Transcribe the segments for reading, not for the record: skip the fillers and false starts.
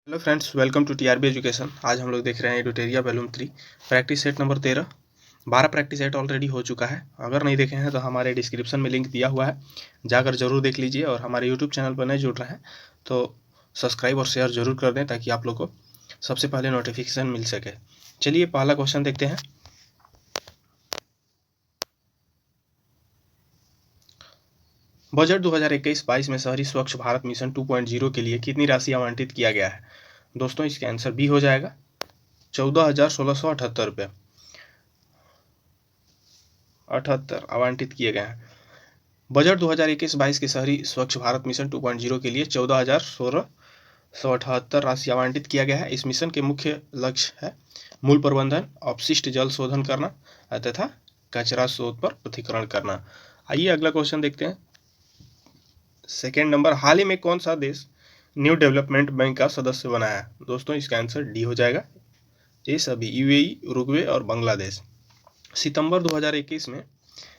Hello friends, welcome to TRB education. आज हम लोग देख रहे हैं Eduteria volume 3 practice set number 13। 12 practice set already हो चुका है। अगर नहीं देखे हैं तो हमारे डिस्क्रिप्शन में लिंक दिया हुआ है, जाकर जरूर देख लीजिए। और हमारे यूट्यूब चैनल पर नए जुड़ रहे हैं तो सब्सक्राइब और शेयर जरूर कर दें ताकि आप लोग को सबसे पहले नोटिफिकेशन मिल सके। चलिए पहला क्वेश्चन देखते हैं। बजट 2021-22 में शहरी स्वच्छ भारत मिशन 2.0 के लिए कितनी राशि आवंटित किया गया है? दोस्तों इसका आंसर बी हो जाएगा 14,1678 रुपये 78 आवंटित किए गए हैं। बजट 2021-22 के शहरी स्वच्छ भारत मिशन 2.0 के लिए 14,1678 राशि आवंटित किया गया है। इस मिशन के मुख्य लक्ष्य है मूल प्रबंधन, अपशिष्ट जल शोधन करना तथा कचरा स्रोत पर पृथक्करण करना। आइए अगला क्वेश्चन देखते हैं। सेकेंड नंबर, हाल ही में कौन सा देश न्यू डेवलपमेंट बैंक का सदस्य बना है? दोस्तों इसका आंसर डी हो जाएगा। ये सभी यूएई, उरुग्वे और बांग्लादेश। सितंबर 2021 में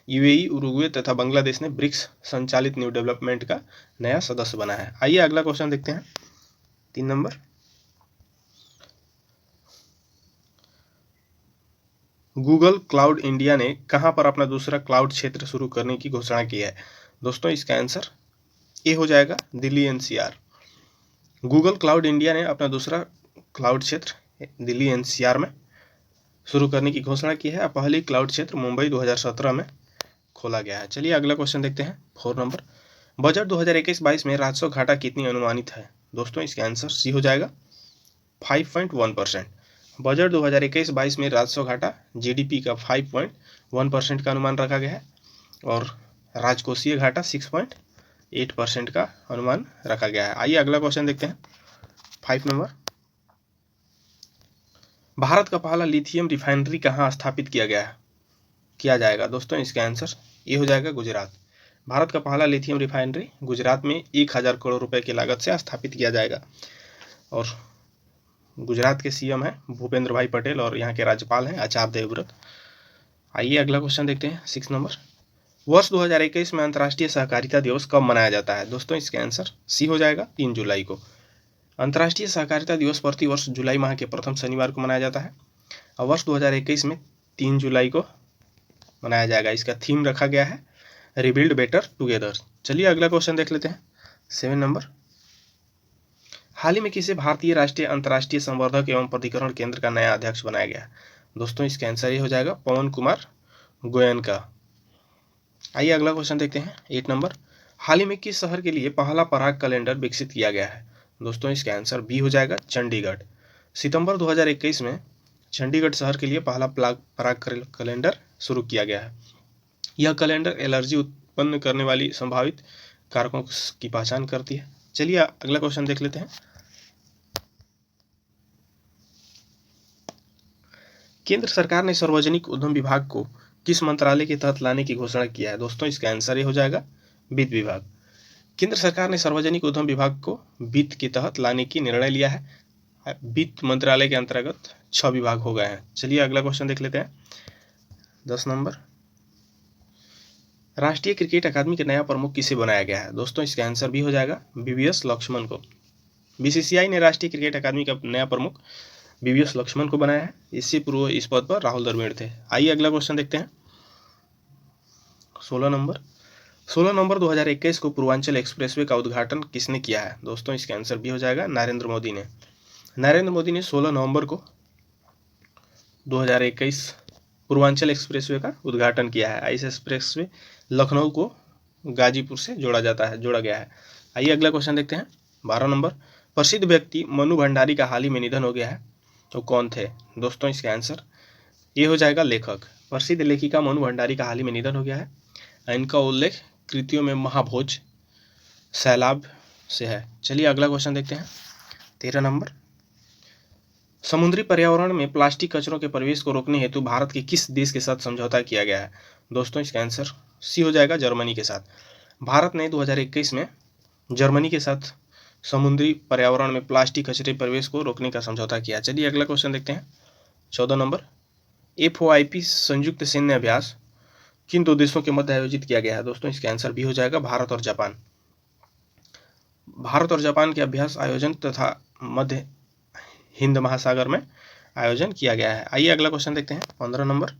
यूएई, उरुग्वे तथा बांग्लादेश ने ब्रिक्स संचालित न्यू डेवलपमेंट का नया सदस्य बना है। आइए अगला क्वेश्चन देखते हैं। 3 नंबर, गूगल क्लाउड इंडिया ने कहां पर अपना दूसरा क्लाउड क्षेत्र शुरू करने की घोषणा की है? दोस्तों इसका आंसर ए हो जाएगा, Delhi NCR. Google cloud India ने अपना दूसरा क्लाउड क्षेत्र दिल्ली एनसीआर में शुरू करने की घोषणा की है। पहली क्लाउड क्षेत्र मुंबई 2017 में खोला गया है। चलिए अगला क्वेश्चन देखते हैं। 4 नंबर, बजट 2021-22 में राजस्व घाटा कितनी अनुमानित है? दोस्तों इसका आंसर सी हो जाएगा 5.1%। बजट 2021-22 में राजस्व घाटा जीडीपी का 5.1% का अनुमान रखा गया है और राजकोषीय घाटा 6.8% का अनुमान रखा गया है। आइए अगला क्वेश्चन देखते हैं। 5 नंबर, भारत का पहला लिथियम रिफाइनरी कहाँ स्थापित किया जाएगा? दोस्तों इसका आंसर ये हो जाएगा, गुजरात। भारत का पहला लिथियम रिफाइनरी गुजरात में 1000 करोड़ रुपए की लागत से स्थापित किया जाएगा और गुजरात के सीएम हैं भूपेंद्र भाई पटेल और यहाँ के राज्यपाल हैं आचार्य देवव्रत। आइए अगला क्वेश्चन देखते हैं। 6 नंबर, वर्ष 2021 में अंतर्राष्ट्रीय सहकारिता दिवस कब मनाया जाता है? दोस्तों इसका आंसर सी हो जाएगा, 3 जुलाई को। अंतर्राष्ट्रीय सहकारिता दिवस प्रतिवर्ष जुलाई माह के प्रथम शनिवार को मनाया जाता है और वर्ष 2021 में 3 जुलाई को मनाया जाएगा। इसका थीम रखा गया है रिबिल्ड बेटर टुगेदर। चलिए अगला क्वेश्चन देख लेते हैं। 7 नंबर, हाल ही में किसे भारतीय राष्ट्रीय अंतर्राष्ट्रीय संवर्धक एवं प्राधिकरण केंद्र का नया अध्यक्ष बनाया गया? दोस्तों इसका आंसर ये हो जाएगा, पवन कुमार गोयनका। आइए अगला क्वेश्चन देखते हैं। 8 नंबर, हाल ही में किस शहर के लिए पहला पराग कैलेंडर विकसित किया गया है? दोस्तों इसका आंसर बी हो जाएगा, चंडीगढ़। सितंबर 2021 में चंडीगढ़ शहर के लिए पहला पराग कैलेंडर शुरू किया गया है। यह कैलेंडर एलर्जी उत्पन्न करने वाली संभावित कारकों की पहचान करती है। चलिए अगला क्वेश्चन देख लेते हैं। केंद्र सरकार ने सार्वजनिक उद्यम विभाग को किस मंत्रालय के तहत लाने की घोषणा किया है? दोस्तों इसका आंसर ये हो जाएगा, वित्त विभाग। केंद्र सरकार ने सार्वजनिक उद्यम विभाग को वित्त के तहत लाने की निर्णय लिया है। वित्त मंत्रालय के अंतर्गत 6 विभाग हो गए हैं। चलिए अगला क्वेश्चन देख लेते हैं। 10 नंबर, राष्ट्रीय क्रिकेट अकादमी का नया प्रमुख किसे बनाया गया है? दोस्तों इसका आंसर भी हो जाएगा, वीवीएस लक्ष्मण को। बीसीसीआई ने राष्ट्रीय क्रिकेट अकादमी का नया प्रमुख वीवीएस लक्ष्मण को बनाया है। इससे पूर्व इस पद पर राहुल द्रविड़ थे। आइए अगला क्वेश्चन देखते हैं। 16 नंबर 2021 को पूर्वांचल एक्सप्रेसवे का उद्घाटन किसने किया है? दोस्तों इसका आंसर भी हो जाएगा, नरेंद्र मोदी ने। नरेंद्र मोदी ने 16 नवंबर को 2021 पूर्वांचल एक्सप्रेसवे का उद्घाटन किया है। इस एक्सप्रेसवे लखनऊ को गाजीपुर से जोड़ा गया है। आइए अगला क्वेश्चन देखते हैं। 12 नंबर, प्रसिद्ध व्यक्ति मनु भंडारी का हाल ही में निधन हो गया है, तो कौन थे? दोस्तों इसका आंसर ये हो जाएगा, लेखक। प्रसिद्ध लेखिका मनु भंडारी का हाल ही में निधन हो गया है। इनका उल्लेख कृतियों में महाभोज, सैलाब से है। चलिए अगला क्वेश्चन देखते हैं। 13 नंबर, समुद्री पर्यावरण में प्लास्टिक कचरों के प्रवेश को रोकने हेतु भारत के किस देश के साथ समझौता किया गया है? दोस्तों इसका आंसर सी हो जाएगा, जर्मनी के साथ। भारत ने 2021 में जर्मनी के साथ समुद्री पर्यावरण में प्लास्टिक कचरे प्रवेश को रोकने का समझौता किया। चलिए अगला क्वेश्चन देखते हैं। 14 नंबर, FOIP संयुक्त सैन्य अभ्यास किन 2 देशों के मध्य आयोजित किया गया है? दोस्तों इसका आंसर भी हो जाएगा, भारत और जापान। भारत और जापान के अभ्यास आयोजन तथा मध्य हिंद महासागर में आयोजन किया गया है। आइए अगला क्वेश्चन देखते हैं 15 नंबर।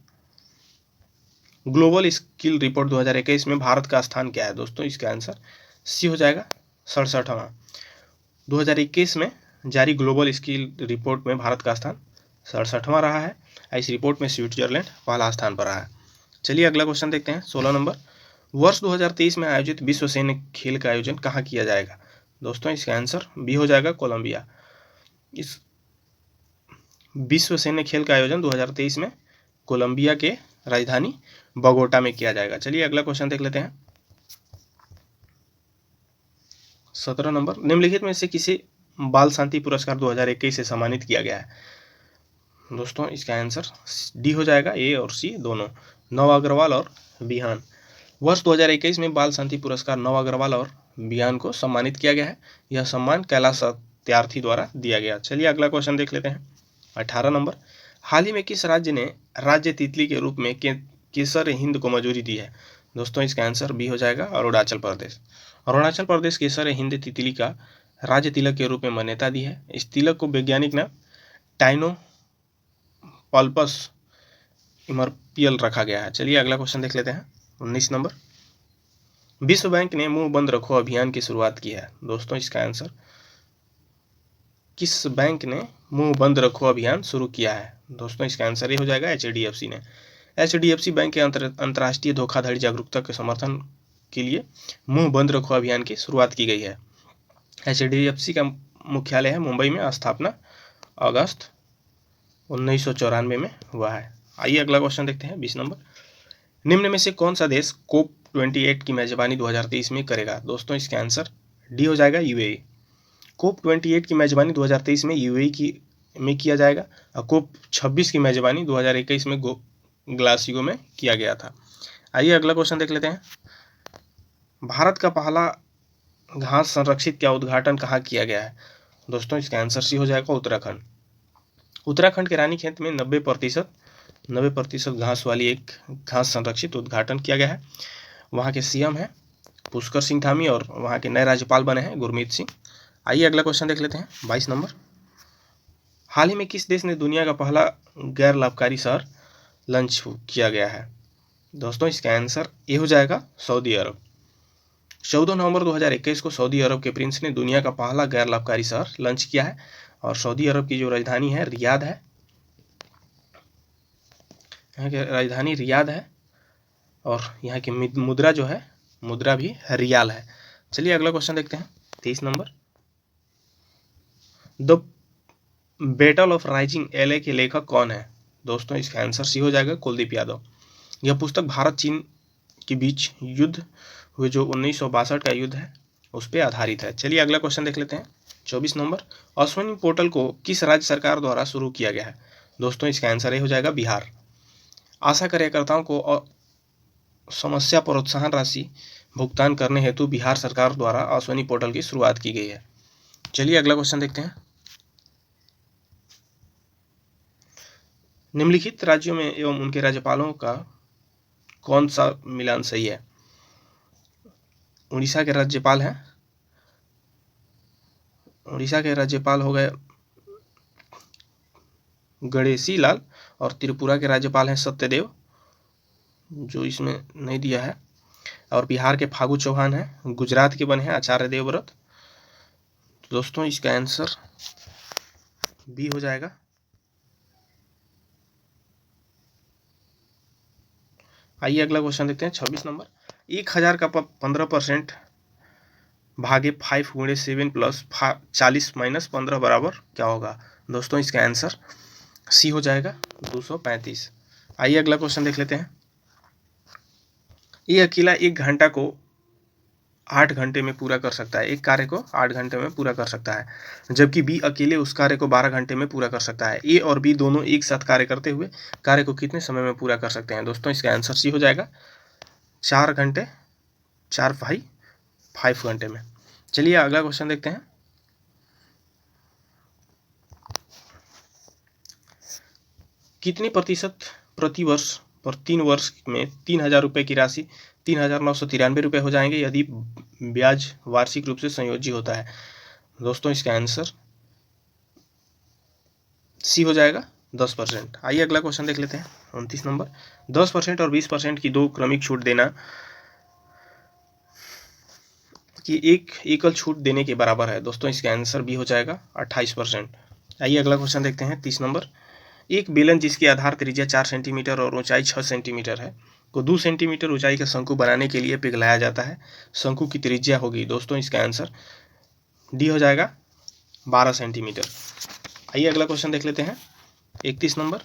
ग्लोबल स्किल रिपोर्ट 2021 में भारत का स्थान क्या है? दोस्तों इसका आंसर सी हो जाएगा 67वां। 2021 में जारी ग्लोबल स्किल रिपोर्ट में भारत का स्थान 67वां रहा है। इस रिपोर्ट में स्विट्जरलैंड पहला स्थान पर रहा है। चलिए अगला क्वेश्चन देखते हैं 16 नंबर। वर्ष 2023 में आयोजित विश्व सैन्य खेल का आयोजन कहाँ किया जाएगा? दोस्तों इसका आंसर बी हो जाएगा कोलंबिया। इस विश्व सैन्य खेल का आयोजन 2023 में कोलंबिया के राजधानी बोगोटा में किया जाएगा। चलिए अगला क्वेश्चन देख लेते हैं 17 नंबर। निम्नलिखित में से किसे बाल शांति पुरस्कार 2021 से सम्मानित किया गया है? दोस्तों इसका आंसर डी हो जाएगा, ए और सी दोनों, नव अग्रवाल और बिहान। वर्ष 2021 में बाल शांति पुरस्कार नव अग्रवाल और बिहान को सम्मानित किया गया है। यह सम्मान कैलाश सत्यार्थी द्वारा दिया गया। चलिए अगला क्वेश्चन देख लेते हैं 18 नंबर। हाल ही में किस राज्य ने राज्य तितली के रूप में केसर हिंद को मंजूरी दी है? दोस्तों इसका आंसर बी हो जाएगा अरुणाचल प्रदेश। अरुणाचल प्रदेश केसर हिंद तितली का राज्य तिलक के रूप में मान्यता दी है। इस तिलक को वैज्ञानिक नाम टाइनोपल्पस इमर्पियल रखा गया है। चलिए अगला क्वेश्चन देख लेते हैं 19 नंबर। विश्व बैंक ने मुंह बंद रखो अभियान की शुरुआत की है। दोस्तों इसका आंसर किस बैंक ने मुंह बंद रखो अभियान शुरू किया है? दोस्तों इसका आंसर ये हो जाएगा HDFC ने। HDFC बैंक के अंतर्राष्ट्रीय धोखाधड़ी जागरूकता के समर्थन के लिए मुंह बंद रखो अभियान की शुरुआत की गई है। HDFC का मुख्यालय है मुंबई में। स्थापना अगस्त 1994 में हुआ है। आइए अगला क्वेश्चन देखते हैं 20 नंबर। निम्न में से कौन सा देश COP28 की मेजबानी 2023 में करेगा? दोस्तों इसका आंसर डी हो जाएगा UAE। COP28 की मेजबानी 2023 में UAE में किया जाएगा और COP26 की मेजबानी 2021 में ग्लासगो में किया गया था। आइए अगला क्वेश्चन देख लेते हैं। भारत का पहला घास संरक्षित का उद्घाटन कहाँ किया गया है? दोस्तों इसका आंसर सी हो जाएगा उत्तराखंड। उत्तराखंड के रानीखेत में 90% घास वाली एक घास संरक्षित उद्घाटन किया गया है। वहाँ के CM हैं पुष्कर सिंह धामी और वहाँ के नए राज्यपाल बने हैं गुरमीत सिंह। आइए अगला क्वेश्चन देख लेते हैं 22 नंबर। हाल ही में किस देश ने दुनिया का पहला गैर लाभकारी शहर लॉन्च किया गया है? दोस्तों इसका आंसर ये हो जाएगा सऊदी अरब। 14 नवंबर 2021 को सऊदी अरब के प्रिंस ने दुनिया का पहला गैर लाभकारी शहर लॉन्च किया है और सऊदी अरब की जो राजधानी है रियाद है। यहाँ की राजधानी रियाद है और यहाँ की मुद्रा जो है मुद्रा भी रियाल है। चलिए अगला क्वेश्चन देखते हैं 23 number. The battle of rising LA के लेखक कौन है? दोस्तों इसका आंसर सी हो जाएगा कुलदीप यादव। यह पुस्तक भारत चीन के बीच युद्ध हुए जो 1962 का युद्ध है उस पर आधारित है। चलिए अगला क्वेश्चन देख लेते हैं 24 नंबर। अश्विनी पोर्टल को किस राज्य सरकार द्वारा शुरू किया गया है? दोस्तों इसका आंसर ये हो जाएगा बिहार। आशा कार्यकर्ताओं को समस्या प्रोत्साहन राशि भुगतान करने हेतु बिहार सरकार द्वारा अश्विनी पोर्टल की शुरुआत की गई है। चलिए अगला क्वेश्चन देखते हैं। निम्नलिखित राज्यों में एवं उनके राज्यपालों का कौन सा मिलान सही है? उड़ीसा के राज्यपाल हैं, उड़ीसा के राज्यपाल हो गए गणेशी लाल और त्रिपुरा के राज्यपाल हैं सत्यदेव, जो इसमें नहीं दिया है, और बिहार के फागू चौहान हैं, गुजरात के बने हैं आचार्य देवव्रत। तो दोस्तों इसका आंसर बी हो जाएगा। आइए अगला क्वेश्चन देखते हैं 26 नंबर। 1000 का 15% भागे 5 × 7 + 40 - 15 बराबर क्या होगा? दोस्तों इसका आंसर सी हो जाएगा 235। आइए अगला क्वेश्चन देख लेते हैं। ये अकेला 1 घंटा को 8 घंटे में पूरा कर सकता है, एक कार्य को 8 घंटे में पूरा कर सकता है, जबकि बी अकेले उस कार्य को 12 घंटे में पूरा कर सकता है। ए और बी दोनों एक साथ कार्य करते हुए कार्य को कितने समय में पूरा कर सकते हैं? दोस्तों इसका आंसर सी हो जाएगा 4 घंटे 5 घंटे में। चलिए अगला क्वेश्चन देखते हैं। कितने प्रतिशत प्रति वर्ष पर 3 वर्ष में 3000 रुपये की राशि 3993 रुपये हो जाएंगे यदि ब्याज वार्षिक रूप से संयोजी होता है? दोस्तों इसका आंसर सी हो जाएगा 10%। आइए अगला क्वेश्चन देख लेते हैं 29 नंबर। 10% और 20% की दो क्रमिक छूट देना कि एक एकल छूट देने के बराबर है। दोस्तों इसका आंसर बी हो जाएगा 28%। आइए अगला क्वेश्चन देखते हैं 30 नंबर। एक बेलन जिसकी आधार त्रिज्या 4 सेंटीमीटर और ऊंचाई 6 सेंटीमीटर है को 2 सेंटीमीटर ऊंचाई का शंकु बनाने के लिए पिघलाया जाता है। शंकु की त्रिज्या होगी, दोस्तों इसका आंसर डी हो जाएगा 12 सेंटीमीटर। आइए अगला क्वेश्चन देख लेते हैं 31 नंबर।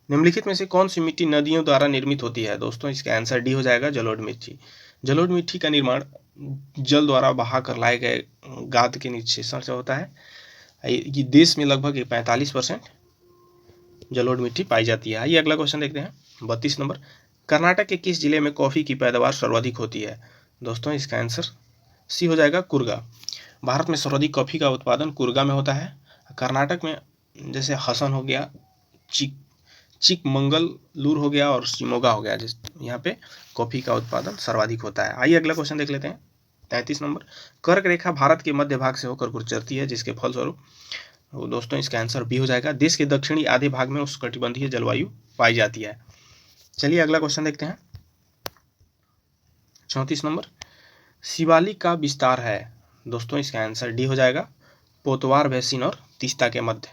निम्नलिखित में से कौन सी मिट्टी नदियों द्वारा निर्मित होती है? दोस्तों इसका आंसर डी हो जाएगा जलोढ़ मिट्टी। जलोढ़ मिट्टी का निर्माण जल द्वारा बहा कर लाए गए गाद के निक्षेपण से होता है। ये देश में लगभग 45% जलोढ़ मिट्टी पाई जाती है। आइए अगला क्वेश्चन देखते हैं 32 नंबर। कर्नाटक के किस जिले में कॉफी की पैदावार सर्वाधिक होती है? दोस्तों इसका आंसर सी हो जाएगा कुर्गा। भारत में सर्वाधिक कॉफी का उत्पादन कुर्गा में होता है। कर्नाटक में जैसे हसन हो गया, चिकमंगलूर हो गया और शिमोगा हो गया, जिस यहाँ पे कॉफी का उत्पादन सर्वाधिक होता है। आइए अगला क्वेश्चन देख लेते हैं 33 नंबर। कर्क रेखा भारत के मध्य भाग से होकर गुजरती है, जिसके फलस्वरूप दोस्तों इसका आंसर बी हो जाएगा। देश के दक्षिणी आधे भाग में उष्णकटिबंधीय जलवायु पाई जाती है। चलिए अगला क्वेश्चन देखते हैं 34 नंबर। शिवालिक का विस्तार है। दोस्तों इसका आंसर डी हो जाएगा पोतवार बेसिन और तीस्ता के मध्य।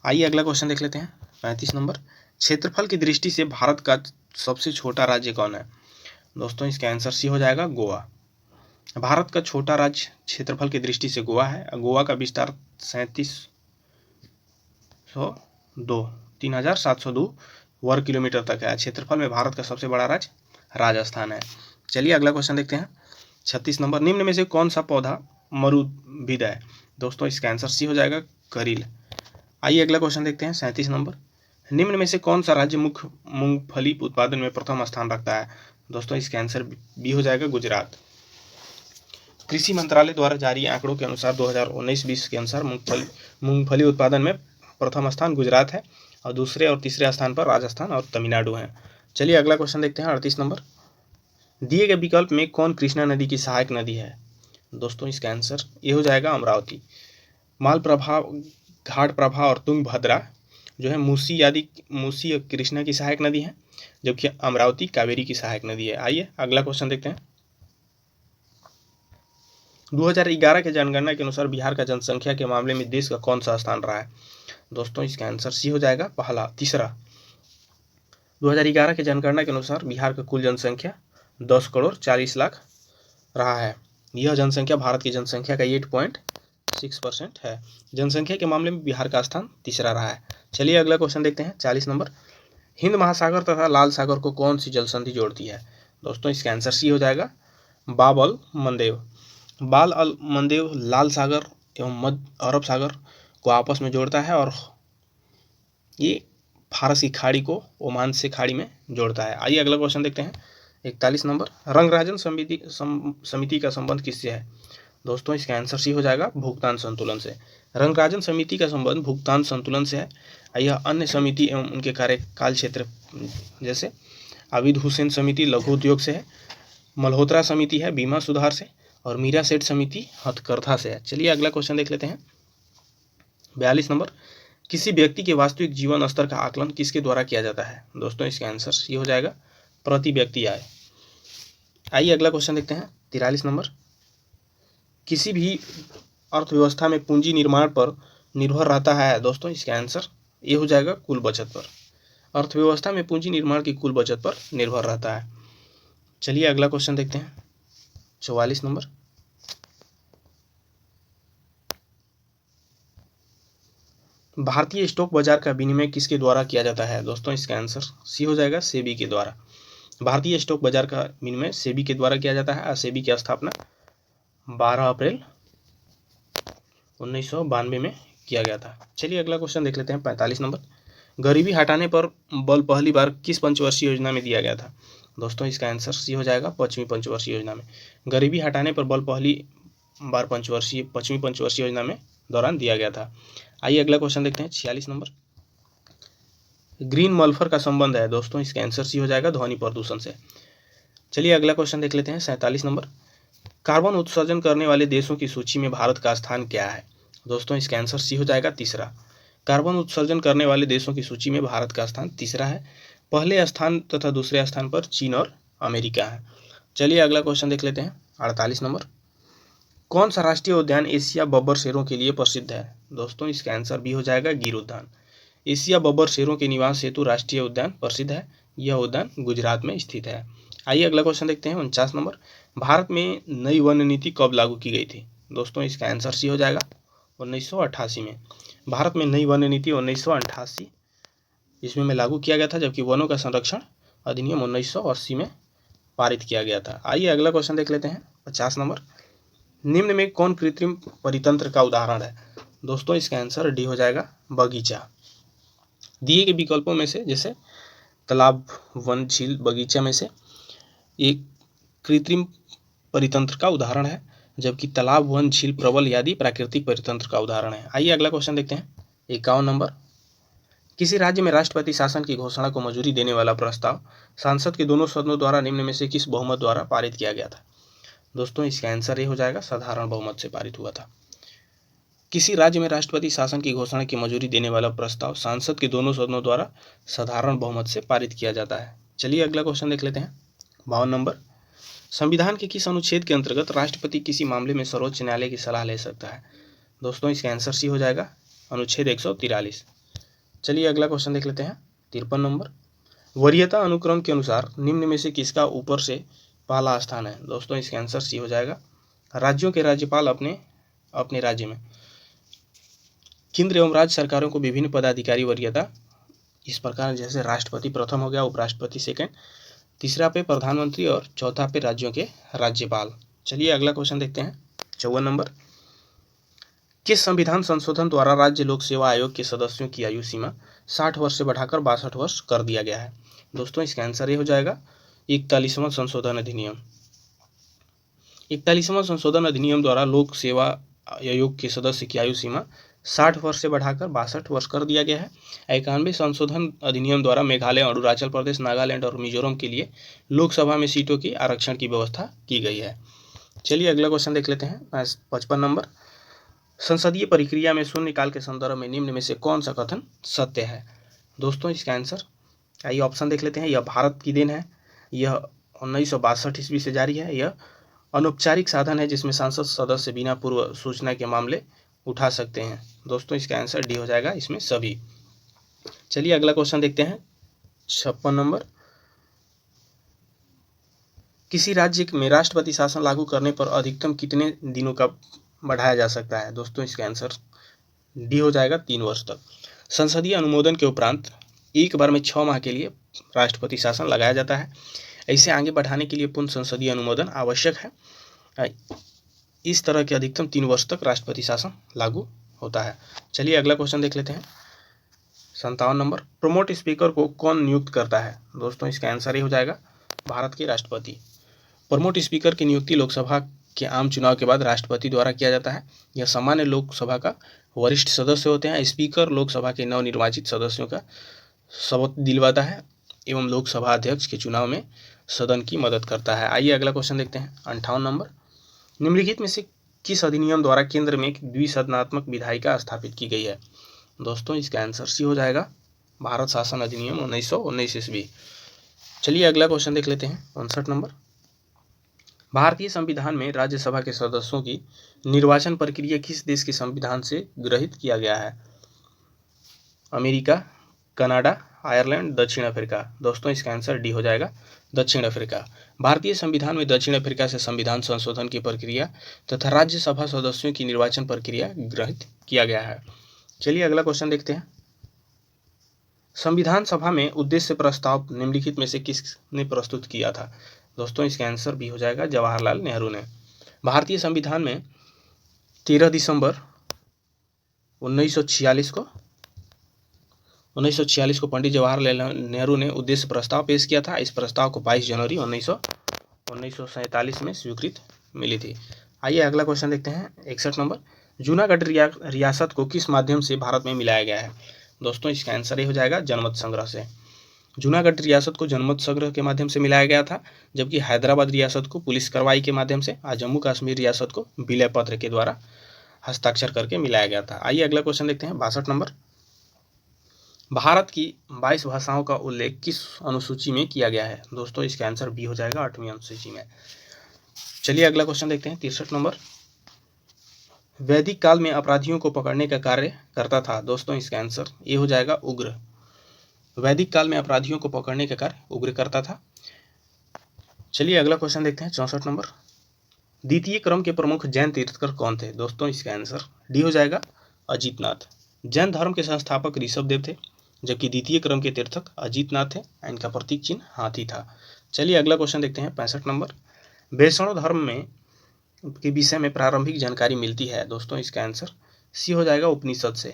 आइए अगला क्वेश्चन देख लेते हैं 35 नंबर। क्षेत्रफल की दृष्टि से भारत का सबसे छोटा राज्य कौन है? दोस्तों इसका आंसर सी हो जाएगा गोवा। भारत का छोटा राज्य क्षेत्रफल की दृष्टि से गोवा है। गोवा का विस्तार 3702 वर्ग किलोमीटर तक है। क्षेत्रफल में भारत का सबसे बड़ा राज्य राजस्थान है। चलिए अगला क्वेश्चन देखते हैं 36 नंबर। निम्न में से कौन सा पौधा मरुद्भिद है? दोस्तों इसका आंसर सी हो जाएगा करील। आइए अगला क्वेश्चन देखते हैं 37 नंबर। निम्न में से कौन सा राज्य मुख्य मूंगफली उत्पादन में प्रथम स्थान रखता है? दोस्तों इसका आंसर बी हो जाएगा गुजरात। कृषि मंत्रालय द्वारा जारी आंकड़ों के अनुसार 2019-20 के अनुसार मूंगफली उत्पादन में प्रथम स्थान गुजरात है और दूसरे और तीसरे स्थान पर राजस्थान और तमिलनाडु हैं। चलिए अगला क्वेश्चन देखते हैं 38 नंबर। दिए गए विकल्प में कौन कृष्णा नदी की सहायक नदी है? दोस्तों इसका आंसर ये हो जाएगा अमरावती। मालप्रभा, घाट प्रभा और तुंगभद्रा जो है मूसी और कृष्णा की सहायक नदी है, जबकि अमरावती कावेरी की सहायक नदी है। आइए अगला क्वेश्चन देखते हैं 2011 के जनगणना के अनुसार बिहार का जनसंख्या के मामले में देश का कौन सा स्थान रहा है? दोस्तों इसका आंसर सी हो जाएगा तीसरा। 2011 के जनगणना के अनुसार बिहार का कुल जनसंख्या 10,40,00,000 रहा है। यह जनसंख्या भारत की जनसंख्या का 8.6% है। जनसंख्या के मामले में बिहार का स्थान तीसरा रहा है। चलिए अगला क्वेश्चन देखते हैं 40 नंबर। हिंद महासागर तथा लाल सागर को कौन सी जल संधि जोड़ती है? दोस्तों इसका आंसर सी हो जाएगा बाब अल मंदेव। बाल अल मंदेव लाल सागर एवं मध्य अरब सागर को आपस में जोड़ता है और ये फारस की खाड़ी को ओमान से खाड़ी में जोड़ता है। आइए अगला क्वेश्चन देखते हैं 41 नंबर। रंगराजन समिति का संबंध किससे है? दोस्तों इसका आंसर सी हो जाएगा भुगतान संतुलन से। रंगराजन समिति का संबंध भुगतान संतुलन से है। यह अन्य समिति एवं उनके कार्यकाल क्षेत्र जैसे आबिद हुसैन समिति लघु उद्योग से है, मल्होत्रा समिति है बीमा सुधार से और मीरा सेठ समिति हथकरघा से है। चलिए अगला क्वेश्चन देख लेते हैं 42 नंबर। किसी व्यक्ति के वास्तविक जीवन स्तर का आकलन किसके द्वारा किया जाता है? दोस्तों इसका आंसर ये हो जाएगा प्रति व्यक्ति आय। आइए अगला क्वेश्चन देखते हैं 43 नंबर। किसी भी अर्थव्यवस्था में पूंजी निर्माण पर निर्भर रहता है। दोस्तों इसका आंसर ये हो जाएगा कुल बचत पर। अर्थव्यवस्था में पूंजी निर्माण की कुल बचत पर निर्भर रहता है। चलिए अगला क्वेश्चन देखते हैं 44 नंबर। भारतीय स्टॉक बाजार का विनिमय किसके द्वारा किया जाता है? दोस्तों इसका आंसर सी हो जाएगा सेबी के द्वारा। भारतीय स्टॉक बाजार का विनिमय सेबी के द्वारा किया जाता है। सेबी की स्थापना 12 अप्रैल 1992 में किया गया था। चलिए अगला क्वेश्चन देख लेते हैं 45 नंबर। गरीबी हटाने पर बल पहली बार किस पंचवर्षीय योजना में दिया गया था? दोस्तों इसका आंसर सी हो जाएगा पश्चिमी पंचवर्षीय योजना में। गरीबी हटाने पर बल पहली बार पश्चिमी पंचवर्षीय योजना में दौरान दिया गया था। आइए अगला क्वेश्चन देखते हैं 46 नंबर। ग्रीन मल्फर का संबंध है। दोस्तों इसका आंसर सी हो जाएगा ध्वनि प्रदूषण से। चलिए अगला क्वेश्चन देख लेते हैं 47 नंबर। कार्बन उत्सर्जन करने वाले देशों की सूची में भारत का स्थान क्या है? दोस्तों इसका आंसर सी हो जाएगा तीसरा। कार्बन उत्सर्जन करने वाले देशों की सूची में भारत का स्थान तीसरा है। पहले स्थान तथा दूसरे स्थान पर चीन और अमेरिका है। चलिए अगला क्वेश्चन देख लेते हैं। 48 नंबर, कौन सा राष्ट्रीय उद्यान एशिया बब्बर शेरों के लिए प्रसिद्ध है? दोस्तों इसका आंसर बी हो जाएगा गिर उद्यान। एशिया बब्बर शेरों के निवास हेतु राष्ट्रीय उद्यान प्रसिद्ध है। यह उद्यान गुजरात में स्थित है। आइए अगला क्वेश्चन देखते हैं। 49 नंबर, भारत में नई वन नीति कब लागू की गई थी? दोस्तों इसका आंसर सी हो जाएगा 1988 में। भारत में नई वन नीति 1988 इसमें में लागू किया गया था, जबकि वनों का संरक्षण अधिनियम 1980 में पारित किया गया था। आइए अगला क्वेश्चन देख लेते हैं। 50 नंबर, निम्न में कौन कृत्रिम परितंत्र का उदाहरण है? दोस्तों इसका आंसर डी हो जाएगा बगीचा। दिए गए विकल्पों में से जैसे तालाब, वन, झील, बगीचा में से एक कृत्रिम परितंत्र का उदाहरण है, जबकि तालाब, वन, झील, प्रबल आदि प्राकृतिक परितंत्र का उदाहरण है। आइए अगला क्वेश्चन देखते हैं। 51 नंबर, किसी राज्य में राष्ट्रपति शासन की घोषणा को मंजूरी देने वाला प्रस्ताव संसद के दोनों सदनों द्वारा निम्न में से किस बहुमत द्वारा पारित किया गया था? दोस्तों इसका आंसर ये हो जाएगा साधारण बहुमत से पारित हुआ था। किसी राज्य में राष्ट्रपति शासन की घोषणा की मंजूरी देने वाला प्रस्ताव संसद के दोनों सदनों द्वारा साधारण बहुमत से पारित किया जाता है। चलिए अगला क्वेश्चन देख लेते हैं। 52 नंबर, संविधान के किस अनुच्छेद के अंतर्गत राष्ट्रपति किसी मामले में सर्वोच्च न्यायालय की सलाह ले सकता है? दोस्तों इसका आंसर सी हो जाएगा अनुच्छेद 143। चलिए अगला क्वेश्चन देख लेते हैं। 53 नंबर, वरीयता अनुक्रम के अनुसार निम्न में से किसका ऊपर से पहला स्थान है? दोस्तों इसका आंसर सी हो जाएगा राज्यों के राज्यपाल अपने राज्य में। केंद्र एवं राज्य सरकारों को विभिन्न पदाधिकारी वरीयता इस प्रकार जैसे राष्ट्रपति प्रथम हो गया, उपराष्ट्रपति सेकंड, तीसरा पे प्रधानमंत्री और चौथा पे राज्यों के राज्यपाल। चलिए अगला क्वेश्चन देखते हैं। 54 नंबर, किस संविधान संशोधन द्वारा राज्य लोक सेवा आयोग के सदस्यों की आयु सीमा 60 वर्ष से बढ़ाकर 62 वर्ष कर दिया गया है? दोस्तों इसका आंसर ये हो जाएगा 41वां संशोधन अधिनियम। 41वां संशोधन अधिनियम द्वारा लोक सेवा आयोग के सदस्य की आयु सीमा 60 वर्ष से बढ़ाकर 62 वर्ष कर दिया गया है। 91वें संशोधन अधिनियम द्वारा मेघालय, अरुणाचल प्रदेश, नागालैंड और मिजोरम के लिए लोकसभा में सीटों की आरक्षण की व्यवस्था की गई है। चलिए अगला क्वेश्चन देख लेते हैं। 55 नंबर, संसदीय प्रक्रिया में शून्यकाल के संदर्भ में निम्न में से कौन सा कथन सत्य है? दोस्तों इसका आंसर आइए ऑप्शन देख लेते हैं। यह भारत की देन है, यह 1962 ईस्वी से जारी है, यह अनौपचारिक साधन है जिसमें सांसद सदस्य बिना पूर्व सूचना के मामले उठा सकते हैं। दोस्तों इसका आंसर डी हो जाएगा इसमें सभी। चलिए अगला क्वेश्चन देखते हैं। 56 नंबर, किसी राज्य में राष्ट्रपति शासन लागू करने पर अधिकतम कितने दिनों का बढ़ाया जा सकता है? दोस्तों इसका आंसर डी हो जाएगा 3 वर्ष तक। संसदीय अनुमोदन के उपरांत एक बार में 6 माह के लिए राष्ट्रपति शासन लगाया जाता है। इसे आगे बढ़ाने के लिए पुनः संसदीय अनुमोदन आवश्यक है। इस तरह के अधिकतम 3 वर्ष तक राष्ट्रपति शासन लागू होता है। चलिए अगला क्वेश्चन देख लेते हैं। 57 नंबर, प्रमोट स्पीकर को कौन नियुक्त करता है? दोस्तों इसका आंसर ये हो जाएगा भारत के राष्ट्रपति। प्रमोट स्पीकर की नियुक्ति लोकसभा के आम चुनाव के बाद राष्ट्रपति द्वारा किया जाता है। यह सामान्य लोकसभा का वरिष्ठ सदस्य होते हैं। स्पीकर लोकसभा के नवनिर्वाचित सदस्यों का शपथ दिलवाता है एवं लोकसभा अध्यक्ष के चुनाव में सदन की मदद करता है। आइए अगला क्वेश्चन देखते हैं। 58 नंबर, निम्नलिखित में से किस अधिनियम द्वारा केंद्र में एक द्विसदनात्मक विधायिका स्थापित की गई है? दोस्तों इसका आंसर सी हो जाएगा भारत शासन अधिनियम 1919 ईस्वी। चलिए अगला क्वेश्चन देख लेते हैं। 59 नंबर, भारतीय संविधान में राज्यसभा के सदस्यों की निर्वाचन प्रक्रिया किस देश के संविधान से ग्रहित किया गया है? अमेरिका, कनाडा, आयरलैंड, दक्षिण अफ्रीका। दोस्तों इसका आंसर डी हो जाएगा दक्षिण अफ्रीका। भारतीय संविधान में दक्षिण अफ्रीका से संविधान संशोधन की प्रक्रिया तथा राज्यसभा सदस्यों की निर्वाचन प्रक्रिया ग्रहित किया गया है। चलिए अगला क्वेश्चन देखते हैं। संविधान सभा में उद्देश्य प्रस्ताव निम्नलिखित में से किसने प्रस्तुत किया था? दोस्तों इसका आंसर भी हो जाएगा जवाहरलाल नेहरू ने। भारतीय संविधान में 13 दिसंबर 1946 को पंडित जवाहरलाल नेहरू ने उद्देश्य प्रस्ताव पेश किया था। इस प्रस्ताव को 22 जनवरी 1947 में स्वीकृति मिली थी। आइए अगला क्वेश्चन देखते हैं। 61 नंबर, जूनागढ़ रियासत को किस माध्यम से भारत में मिलाया गया है? दोस्तों इसका आंसर ये हो जाएगा जनमत संग्रह से। जूनागढ़ रियासत को जनमत संग्रह के माध्यम से मिलाया गया था, जबकि हैदराबाद रियासत को पुलिस कार्रवाई के माध्यम से, जम्मू कश्मीर रियासत को विलय पत्र के द्वारा हस्ताक्षर करके मिलाया गया था। आइए अगला क्वेश्चन देखते हैं। 62 नंबर, भारत की 22 भाषाओं का उल्लेख किस अनुसूची में किया गया है? दोस्तों इसका आंसर बी हो जाएगा 8वीं अनुसूची में। चलिए अगला क्वेश्चन देखते हैं 63 नंबर। वैदिक काल में अपराधियों को पकड़ने का कार्य करता था। दोस्तों इसका आंसर ये हो जाएगा उग्र। वैदिक काल में अपराधियों को पकड़ने का कार्य उग्र करता था। चलिए अगला क्वेश्चन देखते हैं 64 नंबर। द्वितीय क्रम के प्रमुख जैन तीर्थकर कौन थे? दोस्तों इसका आंसर डी हो जाएगा अजीतनाथ। जैन धर्म के संस्थापक ऋषभदेव थे, जबकि द्वितीय क्रम के तीर्थक अजीतनाथ थे। इनका प्रतीक चिन्ह हाथी था। चलिए अगला क्वेश्चन देखते हैं 65 नंबर। वैष्णव धर्म में के विषय में प्रारंभिक जानकारी मिलती है। दोस्तों इसका आंसर सी हो जाएगा उपनिषद से।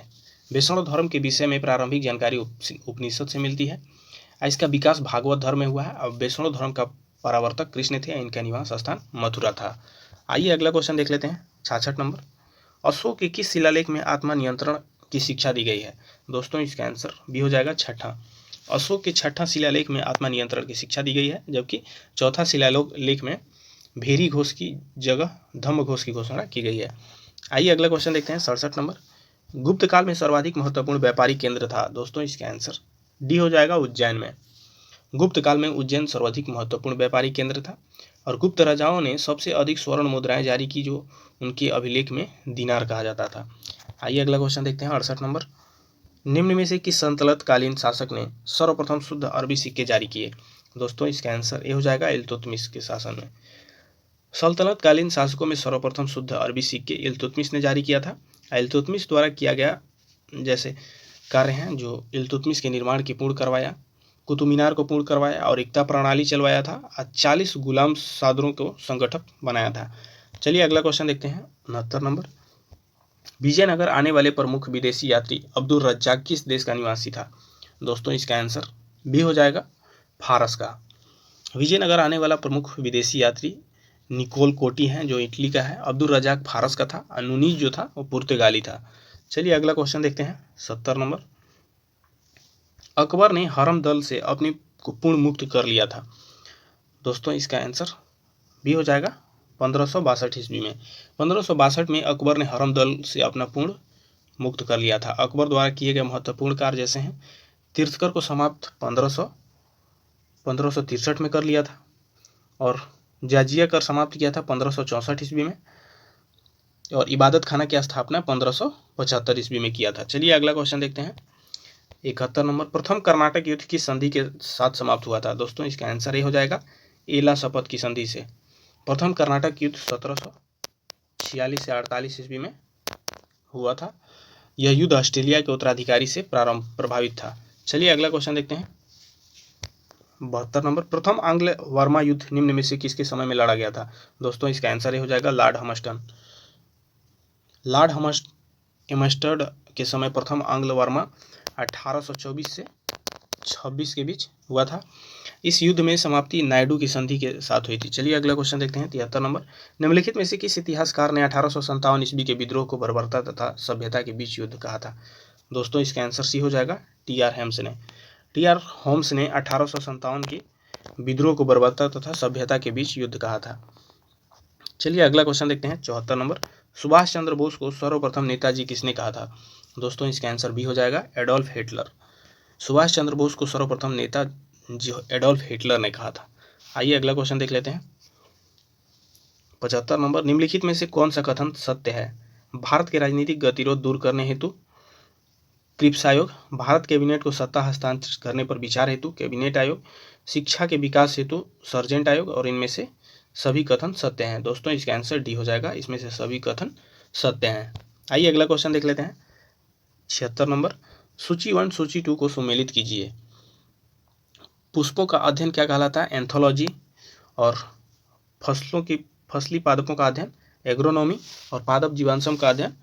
वैष्णव धर्म के विषय में प्रारंभिक जानकारी उपनिषद से मिलती है। इसका विकास भागवत धर्म में हुआ है। अब वैष्णव धर्म का परावर्तक कृष्ण थे। इनका निवास स्थान मथुरा था। आइए अगला क्वेश्चन देख लेते हैं 66 नंबर। अशोक के किस शिलालेख में आत्मा नियंत्रण की शिक्षा दी गई है? दोस्तों इसका आंसर बी हो जाएगा छठा। अशोक के छठा शिलालेख में आत्मा नियंत्रण की शिक्षा दी गई है, जबकि चौथा शिलालेख में भेरी घोष की जगह धम्म घोष की घोषणा की गई है। आइए अगला क्वेश्चन देखते हैं 67 नंबर। गुप्त काल में सर्वाधिक महत्वपूर्ण व्यापारिक केंद्र था। दोस्तों इसका आंसर डी हो जाएगा उज्जैन में। गुप्त काल में उज्जैन सर्वाधिक महत्वपूर्ण व्यापारिक केंद्र था और गुप्त राजाओं ने सबसे अधिक स्वर्ण मुद्राएं जारी की, जो उनके अभिलेख में दिनार कहा जाता था। आइए अगला क्वेश्चन देखते हैं 68 नंबर। निम्न में से किस सल्तनत कालीन शासक ने सर्वप्रथम शुद्ध अरबी सिक्के जारी किए? दोस्तों इसका आंसर ये हो जाएगा इल्तुतमिश के शासन में। सल्तनत कालीन शासकों में सर्वप्रथम शुद्ध अरबी सिक्के इल्तुतमिश ने जारी किया था। इल्तुतमिश द्वारा किया गया जैसे कार्य हैं, जो इल्तुतमिश के निर्माण की पूर्ण करवाया, कुतुब मीनार को पूर्ण करवाया और एकता प्रणाली चलवाया था, 40 गुलाम सादरों को संगठक बनाया था। चलिए अगला क्वेश्चन देखते हैं 69 नंबर। विजयनगर आने वाले प्रमुख विदेशी यात्री अब्दुल रज्जाक किस देश का निवासी था? दोस्तों इसका आंसर बी हो जाएगा फारस का। विजयनगर आने वाला प्रमुख विदेशी यात्री निकोल कोटी हैं, जो इटली का है। अब्दुल रज्जाक फारस का था। अनुनीज जो था वो पुर्तगाली था। चलिए अगला क्वेश्चन देखते हैं 70 नंबर। अकबर ने हरम दल से अपने को पूर्ण मुक्त कर लिया था। दोस्तों इसका आंसर बी हो जाएगा 1562 ईस्वी में। 1562 में अकबर ने हरम दल से अपना पूर्ण मुक्त कर लिया था। अकबर द्वारा किए गए महत्वपूर्ण कार्य जैसे हैं, तीर्थकर को समाप्त 1563 में कर लिया था और जाजिया कर समाप्त किया था 1564 ईस्वी में और इबादत खाना की स्थापना 1575 ईस्वी में किया था। चलिए अगला क्वेश्चन देखते हैं 71 नंबर। प्रथम कर्नाटक युद्ध की संधि के साथ समाप्त हुआ था? दोस्तों इसका आंसर ये हो जाएगा एला शपथ की संधि से। प्रथम कर्नाटक युद्ध 1746 से 48 ईस्वी में हुआ था। यह युद्ध ऑस्ट्रेलिया के उत्तराधिकारी से प्रभावित था। चलिए अगला क्वेश्चन देखते हैं 72 नंबर। प्रथम आंग्ल वर्मा युद्ध निम्न में से किसके समय में लड़ा गया था? दोस्तों इसका आंसर ये हो जाएगा लॉर्ड हमस्टन। लॉर्ड हेमस्टर्ड के समय प्रथम आंग्ल वर्मा 1824 से 26 के बीच हुआ था। इस युद्ध में समाप्ति नायडू की संधि के साथ हुई थी। चलिए अगला क्वेश्चन देखते हैं 73 नंबर। निम्नलिखित में से किस इतिहासकार ने 1857 ईस्वी के विद्रोह को बर्बरता तथा सभ्यता के बीच युद्ध कहा था? दोस्तों इसका आंसर सी हो जाएगा टी.आर. हेम्स ने। टी.आर. होम्स ने 1857 के विद्रोह को बर्बरता तथा सभ्यता के बीच युद्ध कहा था। चलिए अगला क्वेश्चन देखते हैं 74 नंबर। सुभाष चंद्र बोस को सर्वप्रथम नेताजी किसने कहा था? दोस्तों इसका आंसर बी हो जाएगा एडोल्फ हिटलर। सुभाष चंद्र बोस को सर्वप्रथम नेता एडोल्फ हिटलर ने कहा था। आइए अगला क्वेश्चन देख लेते हैं 75 नंबर। निम्नलिखित में से कौन सा कथन सत्य है? भारत के राजनीतिक गतिरोध दूर करने हेतु क्रिप्स आयोग, भारत कैबिनेट को सत्ता हस्तांतरित करने पर विचार हेतु कैबिनेट आयोग, शिक्षा के विकास हेतु सर्जेंट आयोग और इनमें से सभी कथन सत्य हैं। दोस्तों इसका आंसर डी हो जाएगा, इसमें से सभी कथन सत्य हैं। आइए अगला क्वेश्चन देख लेते हैं 76 नंबर। सूची 1 सूची 2 को सुमेलित कीजिए। पुष्पों का अध्ययन क्या कहलाता है? एंथोलॉजी। और फसली पादपों का अध्ययन एग्रोनॉमी और पादप जीवांशम का अध्ययन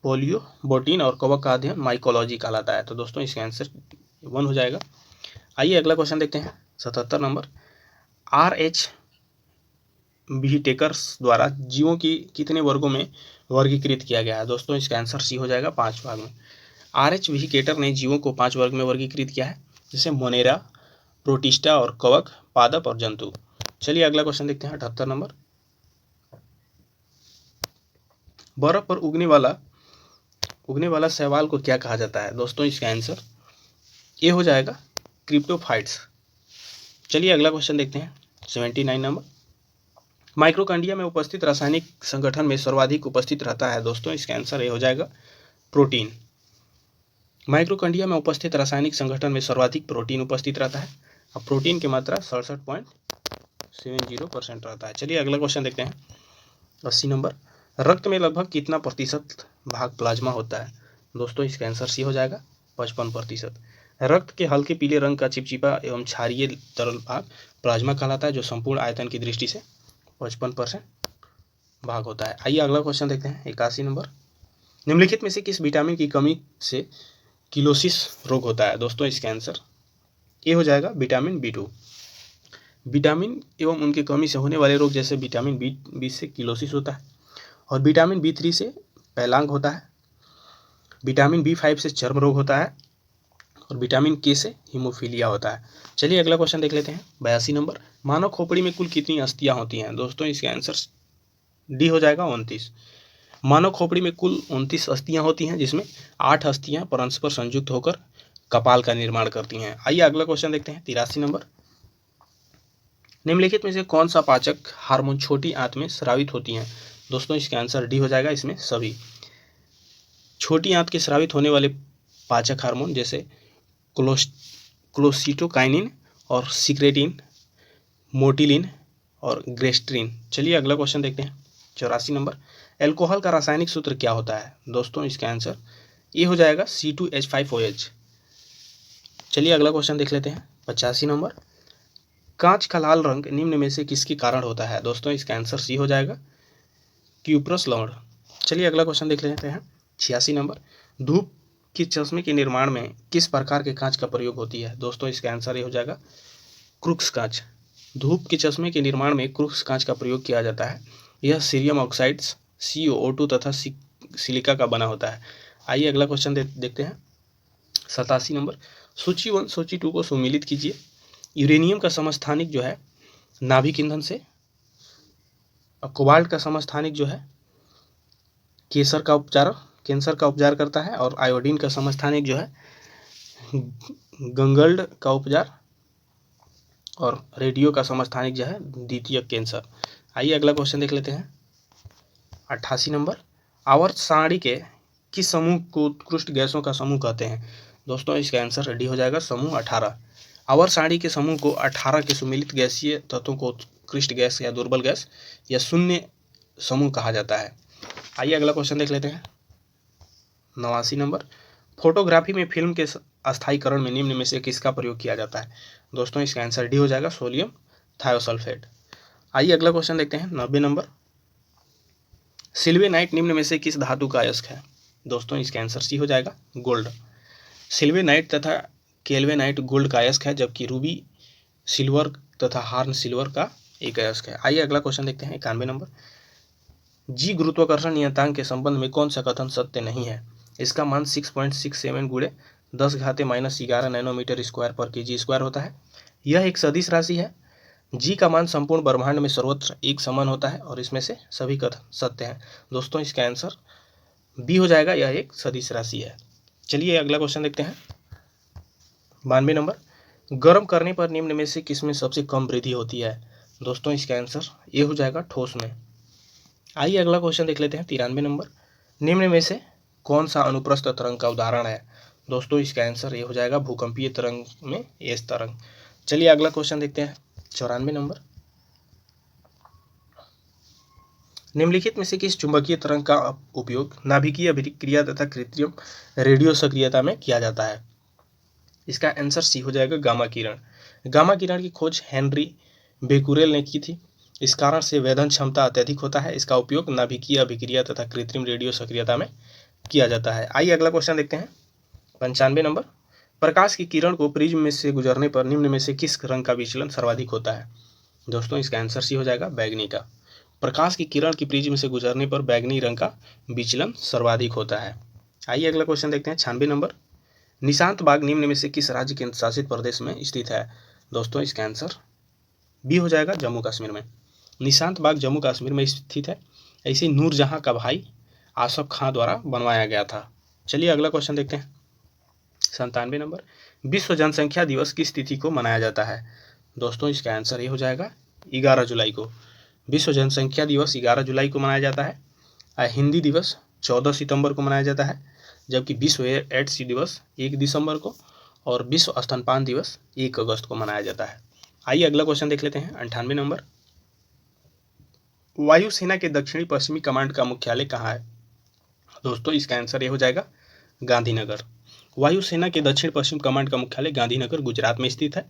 पोलियो बोटिन और कवक का अध्ययन माइकोलॉजी कहलाता है। तो दोस्तों इसका आंसर 1 हो जाएगा। आइए अगला क्वेश्चन देखते हैं 77 नंबर। R.H. व्हिटेकर्स द्वारा जीवों की कितने वर्गों में वर्गीकृत किया गया है? दोस्तों इसका आंसर सी हो जाएगा 5 भाग में। R.H. व्हिटेकर ने जीवों को 5 वर्ग में वर्गीकृत किया है, जैसे मोनेरा, प्रोटिस्टा और कवक, पादप और जंतु। चलिए अगला क्वेश्चन देखते हैं 78 नंबर। बर्फ पर उगने वाला शैवाल को क्या कहा जाता है? दोस्तों इसका आंसर ये हो जाएगा क्रिप्टोफाइट्स। चलिए अगला क्वेश्चन देखते हैं 79 नंबर। माइक्रोकांडिया में उपस्थित रासायनिक संगठन में सर्वाधिक उपस्थित रहता है दोस्तों, इसका आंसर ये हो जाएगा प्रोटीन। माइक्रोकांडिया में उपस्थित रासायनिक संगठन में सर्वाधिक प्रोटीन उपस्थित रहता है। अब प्रोटीन की मात्रा 67.70% रहता है। चलिए अगला क्वेश्चन देखते हैं 80 नंबर। रक्त में लगभग कितना प्रतिशत भाग प्लाज्मा होता है दोस्तों, इसका आंसर सी हो जाएगा 55%। रक्त के हल्के पीले रंग का चिपचिपा एवं क्षारीय तरल भाग प्लाज्मा कहलाता है, जो संपूर्ण आयतन की दृष्टि से 55% भाग होता है। आइए अगला क्वेश्चन देखते हैं 81 नंबर। निम्नलिखित में से किस विटामिन की कमी से किलोसिस रोग होता है दोस्तों, इसका आंसर ये हो जाएगा विटामिन B2। विटामिन एवं उनकी कमी से होने वाले रोग जैसे विटामिन B से किलोसिस होता है, और विटामिन B3 से पैलांग होता है, विटामिन B5 से चर्म रोग होता है, और विटामिन K से हीमोफीलिया होता है। चलिए अगला क्वेश्चन देख लेते हैं 82 नंबर। मानव खोपड़ी में कुल कितनी अस्थियां होती हैं दोस्तों, इसका आंसर डी हो जाएगा 29। मानव खोपड़ी में कुल 29 अस्थियां होती हैं, जिसमें 8 अस्थियां परस्पर संयुक्त होकर कपाल का निर्माण करती हैं। आइए अगला क्वेश्चन देखते हैं 83 नंबर। निम्नलिखित में से कौन सा पाचक हार्मोन छोटी आंत में स्रावित होती हैं दोस्तों, इसका आंसर डी हो जाएगा इसमें सभी। छोटी आंत के स्रावित होने वाले पाचक हार्मोन जैसे क्लोसिटोकाइनिन और सिक्रेटिन, मोटिलिन और ग्रेस्ट्रिन। चलिए अगला क्वेश्चन देखते हैं 84 नंबर। एल्कोहल का रासायनिक सूत्र क्या होता है दोस्तों, इसका आंसर ये हो जाएगा C2H5OH। चलिए अगला क्वेश्चन देख लेते हैं 85 नंबर। कांच का लाल रंग निम्न में से किसके कारण होता है दोस्तों, इसका आंसर सी हो जाएगा क्यूप्रस लवण। चलिए अगला क्वेश्चन देख लेते हैं 86 नंबर। धूप के चश्मे के निर्माण में किस प्रकार के कांच का प्रयोग होती है दोस्तों, इसका आंसर ये हो जाएगा क्रूक्स कांच। धूप के चश्मे के निर्माण में क्रूक्स कांच का प्रयोग किया जाता है। यह सीरियम ऑक्साइड्स COO2 तथा सिलिका का बना होता है। आइए अगला क्वेश्चन देखते हैं 87 नंबर। सूची 1 सूची 2 को सुमेलित कीजिए। यूरेनियम का समस्थानिक जो है नाभिक ईंधन से, कोबाल्ट का समस्थानिक जो है कैंसर का उपचार करता है, और आयोडीन का समस्थानिक जो है गंगल्ड का उपचार, और रेडियो का समस्थानिक जो है द्वितीयक कैंसर। आइए अगला क्वेश्चन देख लेते हैं 88 नंबर। आवर्त सारणी के किस समूह को उत्कृष्ट गैसों का समूह कहते हैं दोस्तों, इसका आंसर डी हो जाएगा समूह 18। आवर्त सारणी के समूह को 18 के सुमेलित गैसीय तत्वों को उत्कृष्ट गैस या दुर्बल गैस या शून्य समूह कहा जाता है। आइए अगला क्वेश्चन देख लेते हैं 89 नंबर। फोटोग्राफी में फिल्म के अस्थायीकरण में निम्न में से किसका प्रयोग किया जाता है दोस्तों, इसका आंसर डी हो जाएगा सोडियम थायोसल्फेट। आइए अगला क्वेश्चन देखते हैं 90 नंबर। सिल्वेनाइट निम्न में से किस धातु का अयस्क है दोस्तों, इसका आंसर सी हो जाएगा गोल्ड। सिल्वेनाइट तथा केल्वेनाइट गोल्ड का अयस्क है, जबकि रूबी सिल्वर तथा हार्न सिल्वर का एक अयस्क है। आइए अगला क्वेश्चन देखते हैं 91 नंबर। जी गुरुत्वाकर्षण नियतांक के संबंध में कौन सा कथन सत्य नहीं है, इसका मान 6.67 गुणे 10⁻⁻11 नैनोमीटर स्क्वायर पर kg स्क्वायर होता है। यह एक सदिश राशि है। जी का मान संपूर्ण ब्रह्मांड में सर्वत्र एक समान होता है, और इसमें से सभी कथन सत्य हैं दोस्तों, इसका आंसर बी हो जाएगा, यह एक सदिश राशि है। चलिए अगला क्वेश्चन देखते हैं 92 नंबर। गर्म करने पर निम्न में से किसमें सबसे कम वृद्धि होती है दोस्तों, इसका आंसर ये हो जाएगा ठोस में। आइए अगला क्वेश्चन देख लेते हैं 93 नंबर। निम्न में से कौन सा अनुप्रस्थ तरंग का उदाहरण है दोस्तों, इसका आंसर ये हो जाएगा भूकंपीय तरंग में एस तरंग। चलिए अगला क्वेश्चन देखते हैं 94 नंबर। निम्नलिखित में से किस चुंबकीय तरंग का उपयोग नाभिकीय अभिक्रिया तथा कृत्रिम रेडियो सक्रियता में किया जाता है, इसका आंसर सी हो जाएगा गामा किरण। गामा किरण की खोज हेनरी बेकुरेल ने की थी। इस कारण से वेधन क्षमता अत्यधिक होता है। इसका उपयोग नाभिकीय अभिक्रिया तथा कृत्रिम रेडियो सक्रियता में किया जाता है। आइए अगला क्वेश्चन देखते हैं 95 नंबर। प्रकाश की किरण को प्रिज्म में से गुजरने पर निम्न में से किस रंग का विचलन सर्वाधिक होता है दोस्तों, इसका आंसर सी हो जाएगा बैगनी का। प्रकाश की किरण की प्रिज्म से गुजरने पर बैगनी रंग का विचलन सर्वाधिक होता है। आइए अगला क्वेश्चन देखते हैं 96 नंबर। निशांत बाग निम्न में से किस राज्य केंद्र शासित प्रदेश में स्थित है दोस्तों, इसका आंसर बी हो जाएगा जम्मू कश्मीर में। निशांत बाग जम्मू कश्मीर में स्थित है। ऐसे नूरजहां का भाई आसफ खां द्वारा बनवाया गया था। चलिए अगला क्वेश्चन देखते हैं 97 नंबर, विश्व जनसंख्या दिवस किस तिथि को मनाया जाता है? दोस्तों इसका आंसर ये हो जाएगा 11 जुलाई को। विश्व जनसंख्या दिवस 11 जुलाई को मनाया जाता है। हिंदी दिवस 14 सितंबर को मनाया जाता है, जबकि विश्व एड्स दिवस 1 दिसंबर को और विश्व स्तनपान दिवस 1 अगस्त को मनाया जाता है। आइए अगला क्वेश्चन देख लेते हैं। 98 नंबर, वायुसेना के दक्षिणी पश्चिमी कमांड का मुख्यालय कहाँ है? दोस्तों इसका आंसर ये हो जाएगा गांधीनगर। वायुसेना के दक्षिण पश्चिम कमांड का मुख्यालय गांधीनगर गुजरात में स्थित है,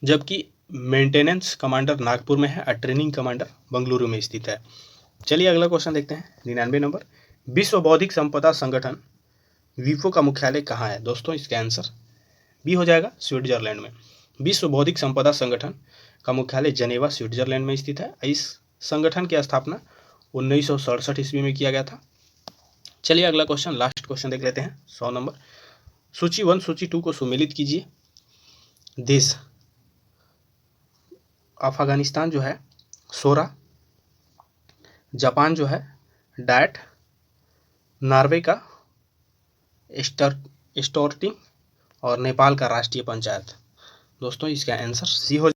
जबकि मेंटेनेंस कमांडर नागपुर में है और ट्रेनिंग कमांडर बेंगलुरु में स्थित है। चलिए अगला क्वेश्चन देखते हैं। 99 नंबर, विश्व बौद्धिक संपदा संगठन विपो का मुख्यालय कहाँ है? दोस्तों इसका आंसर बी हो जाएगा स्विट्जरलैंड में। विश्व बौद्धिक संपदा संगठन का मुख्यालय जनेवा स्विट्जरलैंड में स्थित है। इस संगठन की स्थापना 1967 ईस्वी में किया गया था। चलिए अगला क्वेश्चन, लास्ट क्वेश्चन देख लेते हैं। 100 नंबर, सूची 1 सूची 2 को सुमेलित कीजिए। देश अफगानिस्तान जो है 16, जापान जो है डायट, नॉर्वे का स्टोर्टिंग और नेपाल का राष्ट्रीय पंचायत। दोस्तों इसका आंसर सी हो